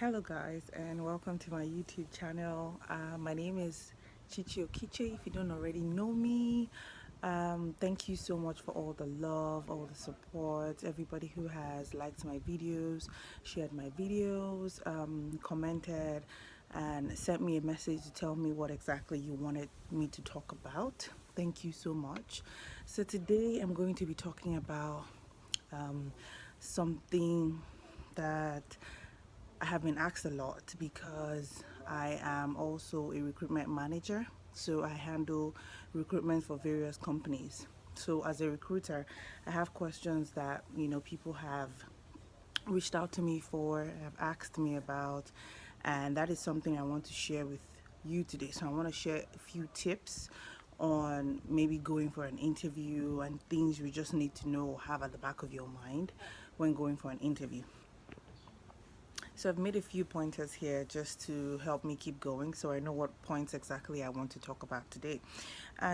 Hello guys, and welcome to my YouTube channel. My name is Chichi Okiche. If you don't already know me, thank you so much for all the love, all the support, everybody who has liked my videos, shared my videos, commented, and sent me a message to tell me what exactly you wanted me to talk about. Thank you so much. So today I'm going to be talking about um, something that I have been asked a lot because I am also a recruitment manager. So I handle recruitment for various companies. So as a recruiter, I have questions that, people have reached out to me for, have asked me about, and that is something I want to share with you today. So I want to share a few tips on maybe going for an interview and things you just need to know, have at the back of your mind when going for an interview. So I've made a few pointers here just to help me keep going so I know what points exactly I want to talk about today.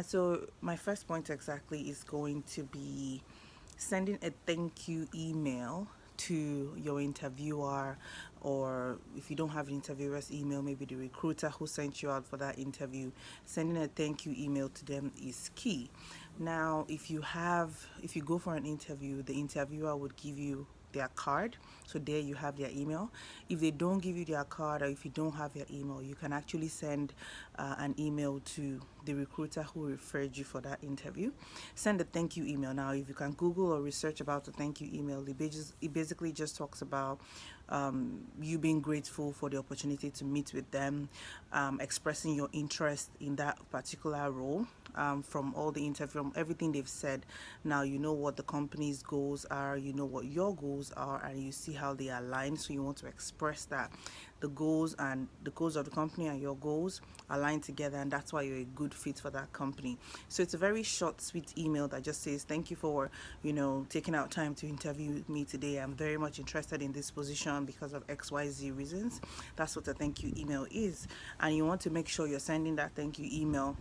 So my first point exactly is going to be sending a thank you email to your interviewer, or if you don't have an interviewer's email, maybe the recruiter who sent you out for that interview. Sending a thank you email to them is key. Now if you go for an interview, the interviewer would give you their card, so there you have their email. If they don't give you their card, or if you don't have their email, you can actually send an email to the recruiter who referred you for that interview. Send a thank you email. Now if you can Google or research about the thank you email, it basically just talks about you being grateful for the opportunity to meet with them, expressing your interest in that particular role, from all the interview, from everything they've said. Now you know what the company's goals are, you know what your goals are, and you see how they align. So you want to express that the goals of the company and your goals align together, and that's why you're a good fit for that company. So it's a very short, sweet email that just says thank you for taking out time to interview me today. I'm very much interested in this position because of XYZ reasons. That's what a thank you email is, and you want to make sure you're sending that thank you email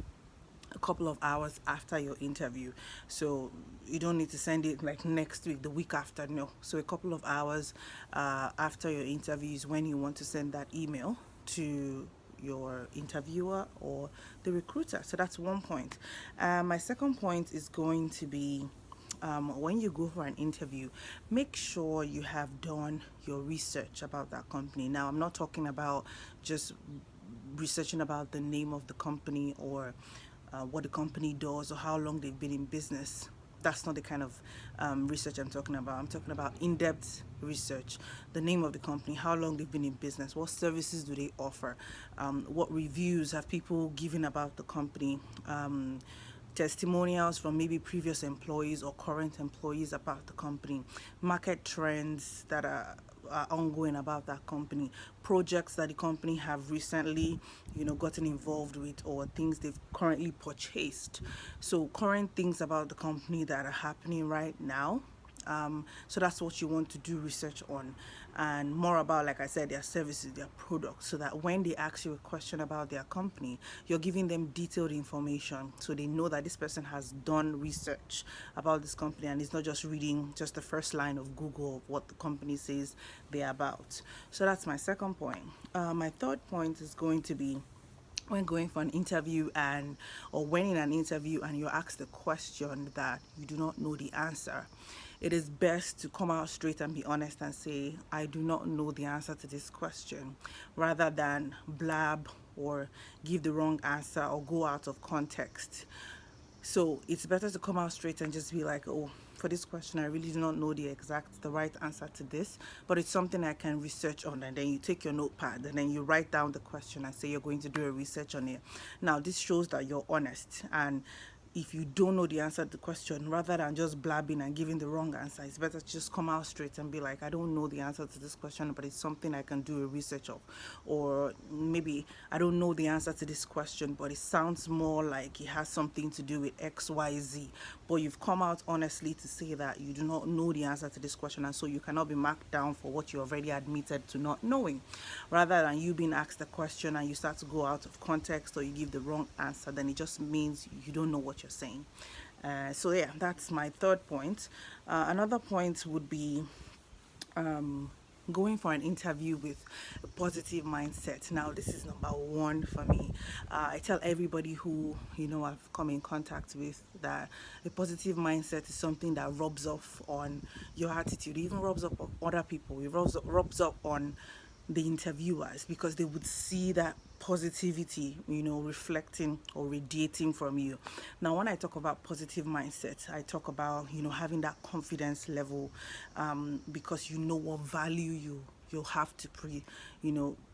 a couple of hours after your interview. So you don't need to send it like next week, the week after. No. So a couple of hours after your interview is when you want to send that email to your interviewer or the recruiter. So that's one point. My second point is going to be, when you go for an interview, make sure you have done your research about that company. Now, I'm not talking about just researching about the name of the company, or what the company does, or how long they've been in business. That's not the kind of research I'm talking about. I'm talking about in-depth research: the name of the company, how long they've been in business, what services do they offer, what reviews have people given about the company, testimonials from maybe previous employees or current employees about the company, market trends that are ongoing about that company, projects that the company have recently, gotten involved with, or things they've currently purchased. So current things about the company that are happening right now. So that's what you want to do research on, and more about, like I said, their services, their products, so that when they ask you a question about their company, you're giving them detailed information, so they know that this person has done research about this company, and it's not just reading just the first line of Google of what the company says they're about. So that's my second point. My third point is going to be, when going for an interview, and or when in an interview and you're asked a question that you do not know the answer, it is best to come out straight and be honest and say, I do not know the answer to this question, rather than blab or give the wrong answer or go out of context. So it's better to come out straight and just be like, oh, for this question, I really do not know the right answer to this, but it's something I can research on. And then you take your notepad and then you write down the question and say you're going to do a research on it. Now, this shows that you're honest, and if you don't know the answer to the question, rather than just blabbing and giving the wrong answer, it's better to just come out straight and be like, I don't know the answer to this question, but it's something I can do a research of. Or maybe I don't know the answer to this question, but it sounds more like it has something to do with XYZ. But you've come out honestly to say that you do not know the answer to this question, and so you cannot be marked down for what you already admitted to not knowing. Rather than you being asked a question and you start to go out of context, or you give the wrong answer, then it just means you don't know what you're saying. So yeah, that's my third point. Another point would be, going for an interview with a positive mindset. Now, this is number one for me. I tell everybody who, I've come in contact with, that a positive mindset is something that rubs off on your attitude. It even rubs up on other people. It rubs up on the interviewers, because they would see that positivity, reflecting or radiating from you. Now, when I talk about positive mindset, I talk about, having that confidence level, because you know what value you'll have to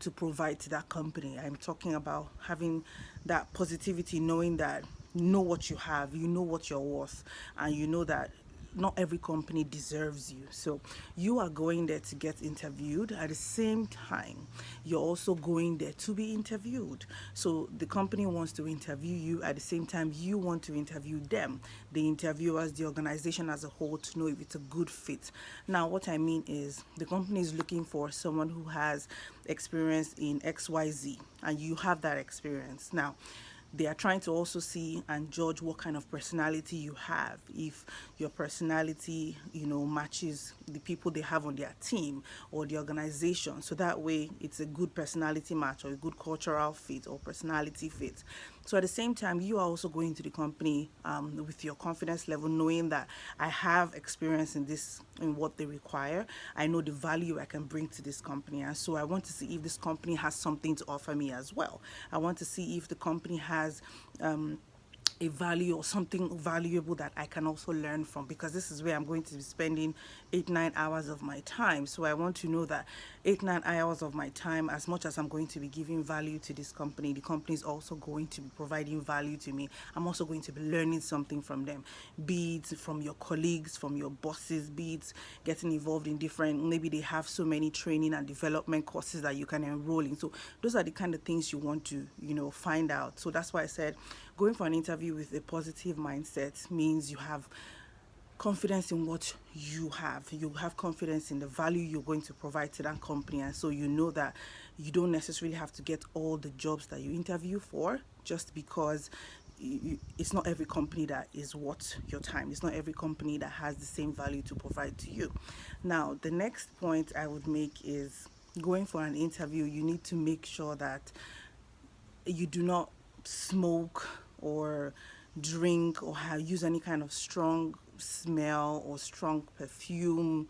to provide to that company. I'm talking about having that positivity, knowing that you know what you have, you know what you're worth, and you know that not every company deserves you. So you are going there to get interviewed. At the same time, you're also going there to be interviewed. So the company wants to interview you. At the same time, you want to interview them, the interviewers, the organization as a whole, to know if it's a good fit. Now, what I mean is the company is looking for someone who has experience in XYZ, and you have that experience. Now, they are trying to also see and judge what kind of personality you have. If your personality, matches the people they have on their team or the organization. So that way it's a good personality match or a good cultural fit or personality fit. So at the same time, you are also going to the company with your confidence level, knowing that I have experience in this, in what they require. I know the value I can bring to this company. And so I want to see if this company has something to offer me as well. I want to see if the company has a value or something valuable that I can also learn from, because this is where I'm going to be spending 8-9 hours of my time. So I want to know that 8-9 hours of my time, as much as I'm going to be giving value to this company, the company is also going to be providing value to me. I'm also going to be learning something from them, be it from your colleagues, from your bosses, be it getting involved in different, maybe they have so many training and development courses that you can enroll in. So those are the kind of things you want to, find out. So that's why I said going for an interview with a positive mindset means you have confidence in what you have. You have confidence in the value you're going to provide to that company. And so you know that you don't necessarily have to get all the jobs that you interview for, just because it's not every company that is worth your time. It's not every company that has the same value to provide to you. Now, the next point I would make is, going for an interview, you need to make sure that you do not smoke or drink or use any kind of strong smell or strong perfume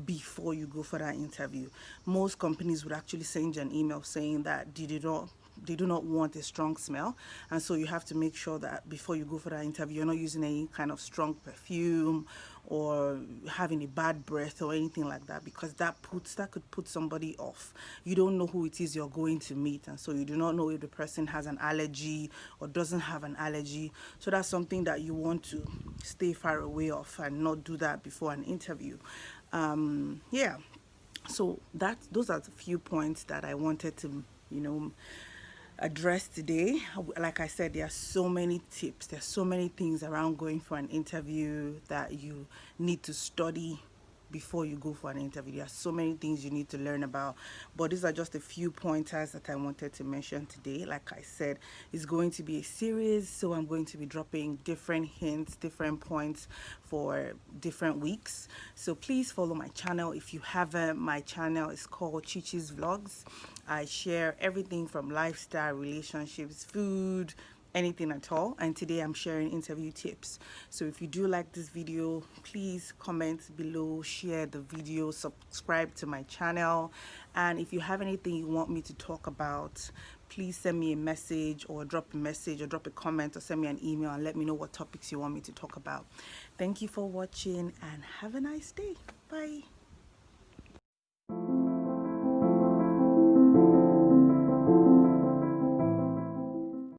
before you go for that interview. Most companies would actually send you an email saying that they do not want a strong smell, and so you have to make sure that before you go for that interview, you're not using any kind of strong perfume or having a bad breath or anything like that, because that could put somebody off. You don't know who it is you're going to meet, and so you do not know if the person has an allergy or doesn't have an allergy. So that's something that you want to stay far away of and not do that before an interview. Yeah. So those are the few points that I wanted to, address today. Like I said, there are so many tips, there's so many things around going for an interview that you need to study before you go for an interview. There are so many things you need to learn about, but these are just a few pointers that I wanted to mention today. Like I said, it's going to be a series, so I'm going to be dropping different hints, different points for different weeks. So please follow my channel. If you haven't, my channel is called Chichi's Vlogs. I share everything from lifestyle, relationships, food, anything at all. And today I'm sharing interview tips. So if you do like this video, please comment below, share the video, subscribe to my channel. And if you have anything you want me to talk about, please send me a message or drop a comment or send me an email and let me know what topics you want me to talk about. Thank you for watching and have a nice day. Bye.